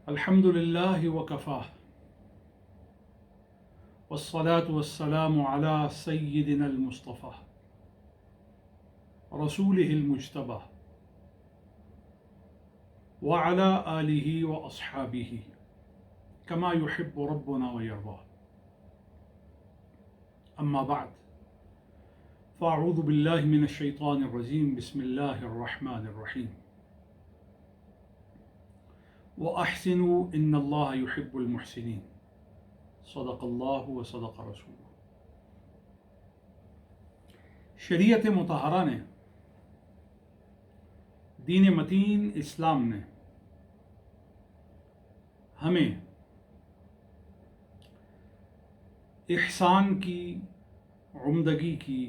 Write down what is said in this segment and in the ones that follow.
الحمد لله وكفاه والصلاة والسلام على سيدنا المصطفى رسوله المجتبى وعلى آله وأصحابه كما يحب ربنا ويرضى. أما بعد فأعوذ بالله من الشيطان الرجيم. بسم الله الرحمن الرحيم. وأحسنوا إن الله يحب المحسنين. صدق اللہ و صدق رسول. شریعت مطہرہ نے، دین متین اسلام نے ہمیں احسان کی، عمدگی کی،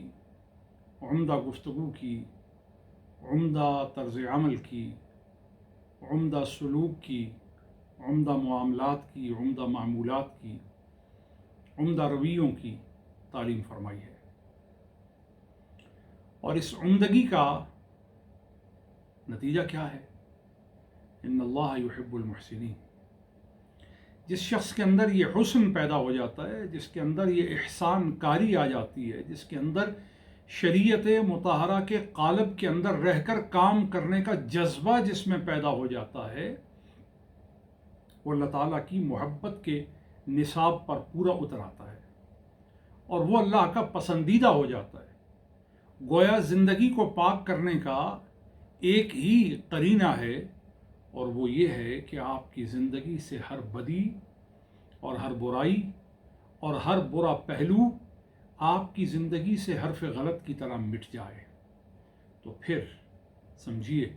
عمدہ گفتگو کی، عمدہ طرز عمل کی، عمدہ سلوک کی، عمدہ معاملات کی، عمدہ معمولات کی، عمدہ رویوں کی تعلیم فرمائی ہے. اور اس عمدگی کا نتیجہ کیا ہے؟ ان اللہ یحب المحسنین. جس شخص کے اندر یہ حسن پیدا ہو جاتا ہے، جس کے اندر یہ احسان کاری آ جاتی ہے، جس کے اندر شریعت مطہرہ کے قالب کے اندر رہ کر کام کرنے کا جذبہ جس میں پیدا ہو جاتا ہے، وہ اللہ تعالیٰ کی محبت کے نصاب پر پورا اتر آتا ہے اور وہ اللہ کا پسندیدہ ہو جاتا ہے. گویا زندگی کو پاک کرنے کا ایک ہی قرینہ ہے، اور وہ یہ ہے کہ آپ کی زندگی سے ہر بدی اور ہر برائی اور ہر برا پہلو آپ کی زندگی سے حرف غلط کی طرح مٹ جائے. تو پھر سمجھیے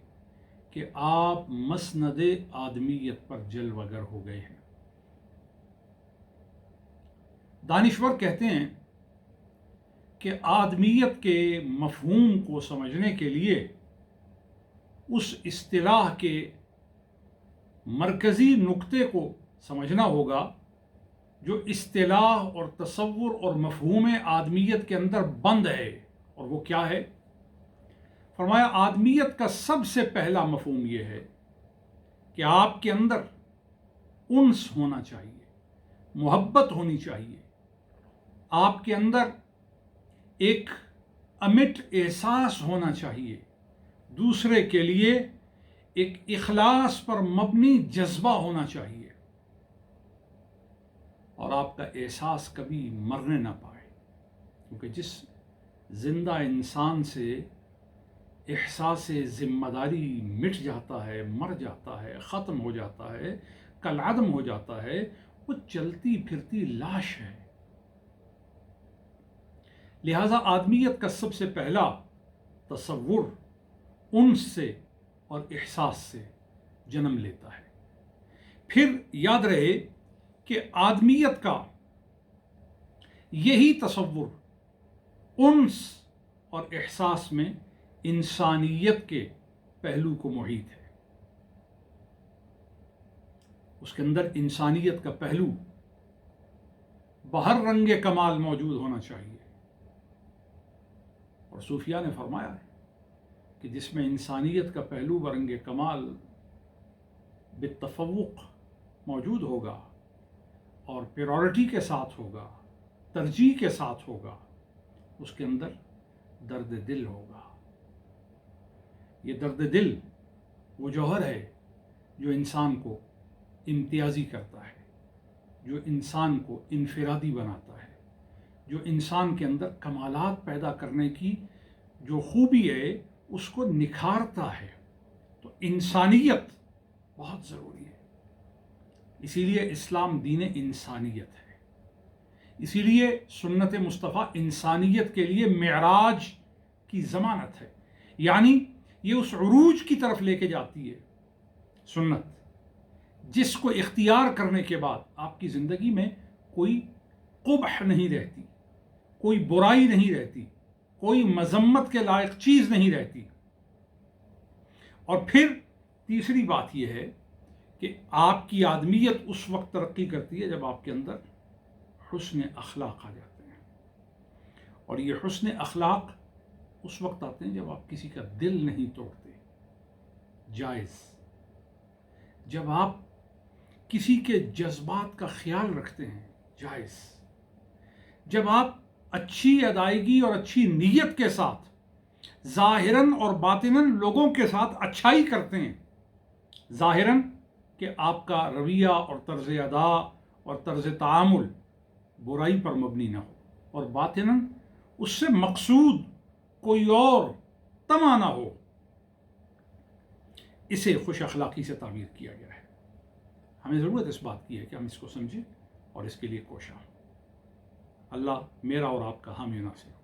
کہ آپ مسند آدمیت پر جلوہ گر ہو گئے ہیں. دانشور کہتے ہیں کہ آدمیت کے مفہوم کو سمجھنے کے لیے اس اصطلاح کے مرکزی نقطے کو سمجھنا ہوگا جو اصطلاح اور تصور اور مفہوم آدمیت کے اندر بند ہے. اور وہ کیا ہے؟ فرمایا آدمیت کا سب سے پہلا مفہوم یہ ہے کہ آپ کے اندر انس ہونا چاہیے، محبت ہونی چاہیے، آپ کے اندر ایک امٹ احساس ہونا چاہیے، دوسرے کے لیے ایک اخلاص پر مبنی جذبہ ہونا چاہیے، اور آپ کا احساس کبھی مرنے نہ پائے. کیونکہ جس زندہ انسان سے احساس ذمہ داری مٹ جاتا ہے، مر جاتا ہے، ختم ہو جاتا ہے، کالعدم ہو جاتا ہے، وہ چلتی پھرتی لاش ہے. لہذا آدمیت کا سب سے پہلا تصور انس سے اور احساس سے جنم لیتا ہے. پھر یاد رہے کہ آدمیت کا یہی تصور انس اور احساس میں انسانیت کے پہلو کو محیط ہے. اس کے اندر انسانیت کا پہلو بہر رنگ کمال موجود ہونا چاہیے. اور صوفیاء نے فرمایا ہے کہ جس میں انسانیت کا پہلو برنگ کمال بالتفوق موجود ہوگا اور پیورٹی کے ساتھ ہوگا، ترجیح کے ساتھ ہوگا، اس کے اندر درد دل ہوگا. یہ درد دل وہ جوہر ہے جو انسان کو امتیازی کرتا ہے، جو انسان کو انفرادی بناتا ہے، جو انسان کے اندر کمالات پیدا کرنے کی جو خوبی ہے اس کو نکھارتا ہے. تو انسانیت بہت ضروری ہے. اسی لیے اسلام دین انسانیت ہے. اسی لیے سنت مصطفیٰ انسانیت کے لیے معراج کی ضمانت ہے. یعنی یہ اس عروج کی طرف لے کے جاتی ہے سنت جس کو اختیار کرنے کے بعد آپ کی زندگی میں کوئی قبح نہیں رہتی، کوئی برائی نہیں رہتی، کوئی مذمت کے لائق چیز نہیں رہتی. اور پھر تیسری بات یہ ہے کہ آپ کی آدمیت اس وقت ترقی کرتی ہے جب آپ کے اندر حسن اخلاق آ جاتے ہیں. اور یہ حسن اخلاق اس وقت آتے ہیں جب آپ کسی کا دل نہیں توڑتے. جائز جب آپ کسی کے جذبات کا خیال رکھتے ہیں، جائز۔ جب آپ اچھی ادائیگی اور اچھی نیت کے ساتھ ظاہراً اور باطناً لوگوں کے ساتھ اچھائی کرتے ہیں، ظاہراً کہ آپ کا رویہ اور طرز ادا اور طرز تعامل برائی پر مبنی نہ ہو، اور باطناً اس سے مقصود کوئی اور طمع نہ ہو، اسے خوش اخلاقی سے تعبیر کیا گیا ہے۔ ہمیں ضرورت اس بات کی ہے کہ ہم اس کو سمجھیں اور اس کے لیے کوشاں ہوں۔ اللہ میرا اور آپ کا حامی و ناصر ہو۔